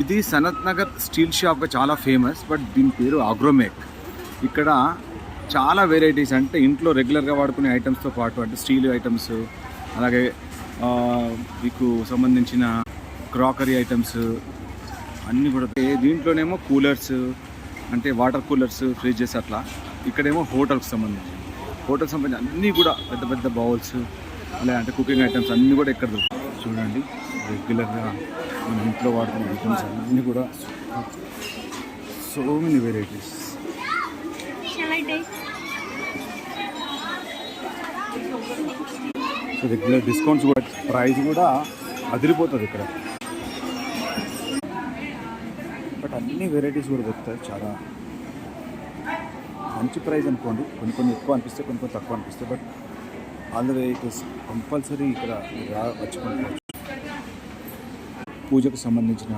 ఇది సనత్ నగర్ స్టీల్ షాప్గా చాలా famous, but దీని పేరు అగ్రోమేక్. ఇక్కడ చాలా వెరైటీస్, అంటే ఇంట్లో రెగ్యులర్గా వాడుకునే ఐటమ్స్తో పాటు అంటే స్టీల్ ఐటమ్స్, అలాగే మీకు సంబంధించిన క్రాకరీ ఐటమ్స్ అన్నీ కూడా. దీంట్లోనేమో కూలర్స్, అంటే వాటర్ కూలర్స్, ఫ్రిడ్జెస్ అట్లా. ఇక్కడేమో హోటల్కి సంబంధించి అన్నీ కూడా పెద్ద పెద్ద బౌల్స్, అలా అంటే కుకింగ్ ఐటమ్స్ అన్నీ కూడా ఇక్కడ దొరుకుతాయి. చూడండి, రెగ్యులర్గా మన ఇంట్లో వాడుకునే ఐటమ్స్ అన్నీ కూడా, so many varieties. So regular discounts కూడా, ప్రైస్ కూడా అదిరిపోతుంది ఇక్కడ. బట్ అన్ని వెరైటీస్ కూడా దొరుకుతాయి, చాలా మంచి ప్రైస్ అనుకోండి. కొన్ని ఎక్కువ అనిపిస్తాయి, కొన్ని తక్కువ అనిపిస్తాయి, but all the varieties compulsory ఇక్కడ వచ్చుకోవచ్చు. పూజకు సంబంధించిన